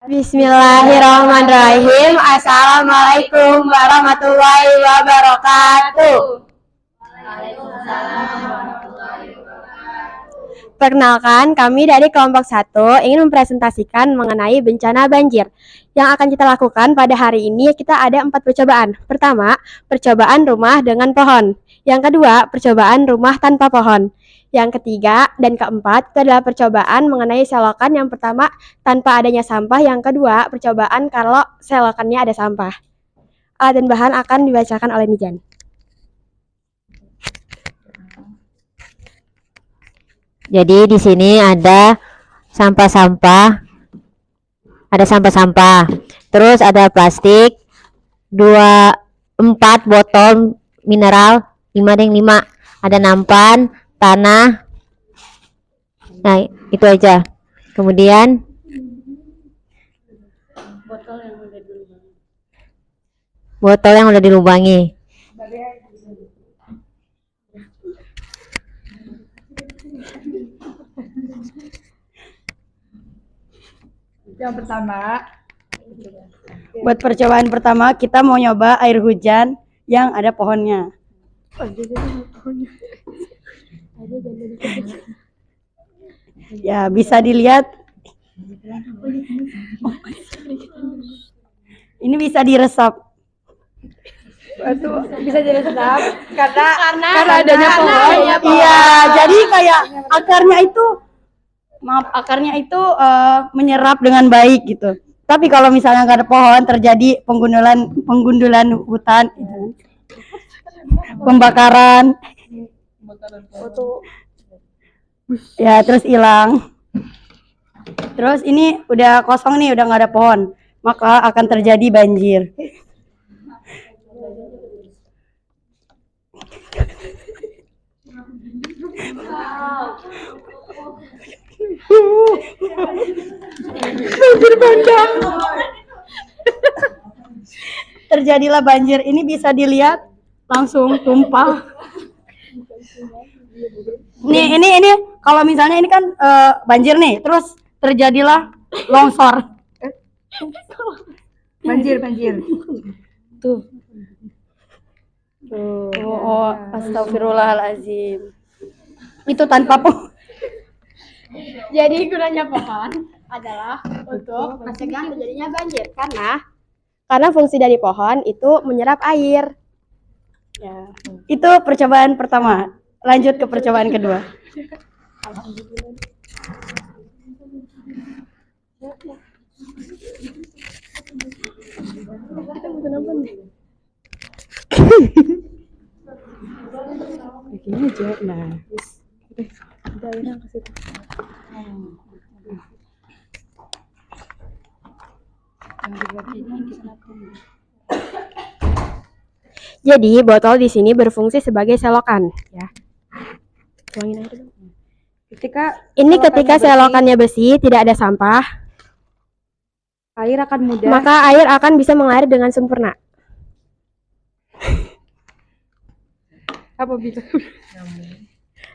Bismillahirrahmanirrahim. Assalamualaikum warahmatullahi wabarakatuh. Perkenalkan, kami dari kelompok 1 ingin mempresentasikan mengenai bencana banjir. Yang akan kita lakukan pada hari ini, kita ada 4 percobaan. Pertama, percobaan rumah dengan pohon. Yang kedua, percobaan rumah tanpa pohon. Yang ketiga dan keempat itu adalah percobaan mengenai selokan. Yang pertama, tanpa adanya sampah. Yang kedua, percobaan kalau selokannya ada sampah. Alat dan bahan akan dibacakan oleh Nijan. Jadi di sini ada sampah-sampah. Terus ada plastik, 4 botol mineral, 5 ada nampan, tanah. Nah, itu aja. Kemudian botol yang udah dilubangi. Yang pertama, buat percobaan pertama kita mau nyoba air hujan yang ada pohonnya. Ya, bisa dilihat. Ini bisa diresap. Bisa diresap karena adanya pohon. Iya, jadi kayak akarnya itu menyerap dengan baik gitu. Tapi kalau misalnya nggak ada pohon, terjadi penggundulan hutan, pembakaran, ya terus hilang. Terus ini udah kosong nih, udah nggak ada pohon, maka akan terjadi banjir. Banjir bandang. Terjadilah banjir. Ini bisa dilihat langsung tumpah. Nih, ini kalau misalnya ini kan banjir nih, terus terjadilah longsor. Banjir. Tuh. Oh, astagfirullahaladzim. Itu tanpa pohon. Jadi gunanya pohon adalah untuk mencegah terjadinya banjir karena fungsi dari pohon itu menyerap air. Ya, itu percobaan pertama. Lanjut ke percobaan kedua. Begini aja, nah. Jadi botol di sini berfungsi sebagai selokan, ya. Tuangin air dulu. Ketika selokannya bersih, tidak ada sampah, maka air akan bisa mengalir dengan sempurna.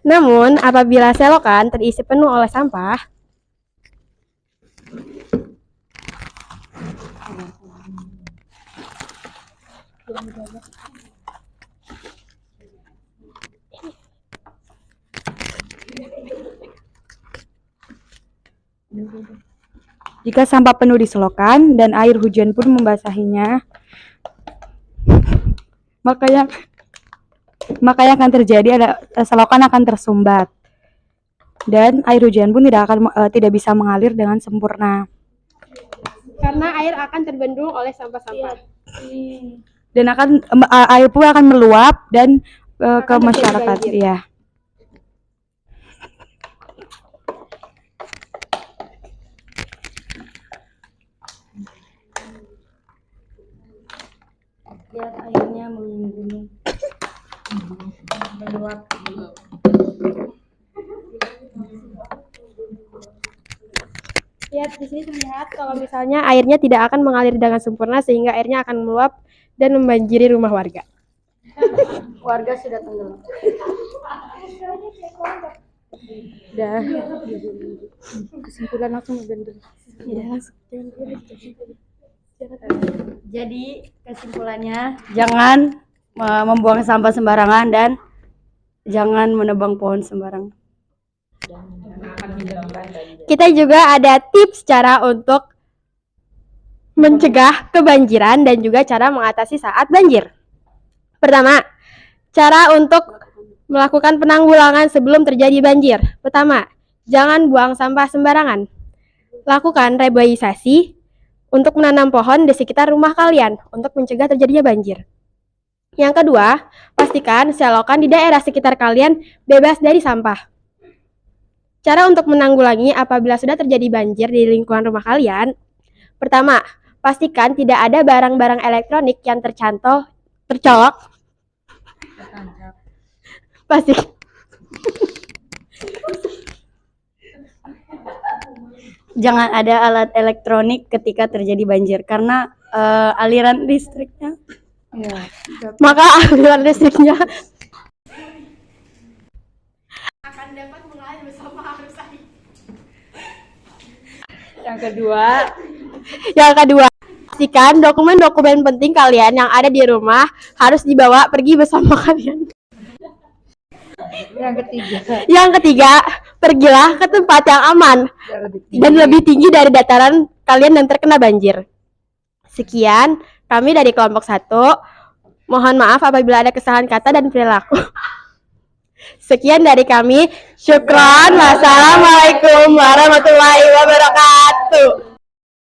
Namun, apabila selokan terisi penuh oleh sampah, jika sampah penuh di selokan dan air hujan pun membasahinya, maka yang akan terjadi adalah selokan akan tersumbat dan air hujan pun tidak bisa mengalir dengan sempurna. karena air akan terbendung oleh sampah-sampah. Dan air pun akan meluap dan ke masyarakat. Ya. Lihat airnya menggunung. Meluap. Lihat di sini terlihat kalau misalnya airnya tidak akan mengalir dengan sempurna sehingga airnya akan meluap dan membanjiri rumah warga. Warga sudah tenggelam. Udah. Kesimpulan langsung bener. Jadi kesimpulannya jangan membuang sampah sembarangan dan jangan menebang pohon sembarangan. Kita juga ada tips cara untuk mencegah kebanjiran dan juga cara mengatasi saat banjir. Pertama, cara untuk melakukan penanggulangan sebelum terjadi banjir. Pertama, jangan buang sampah sembarangan. Lakukan reboisasi untuk menanam pohon di sekitar rumah kalian untuk mencegah terjadinya banjir. Yang kedua, pastikan selokan di daerah sekitar kalian bebas dari sampah. Cara untuk menanggulangi apabila sudah terjadi banjir di lingkungan rumah kalian. Pertama, pastikan tidak ada barang-barang elektronik yang tercolok. Jangan ada alat elektronik ketika terjadi banjir karena aliran listriknya. Maka aliran listriknya akan dapat mengalir bersama arus air. Yang kedua, pastikan dokumen-dokumen penting kalian yang ada di rumah harus dibawa pergi bersama kalian. Yang ketiga, pergilah ke tempat yang aman dan lebih tinggi dari dataran kalian yang terkena banjir. Sekian, kami dari kelompok 1. Mohon maaf apabila ada kesalahan kata dan perilaku. Sekian dari kami. Syukron. Wassalamualaikum warahmatullahi wabarakatuh.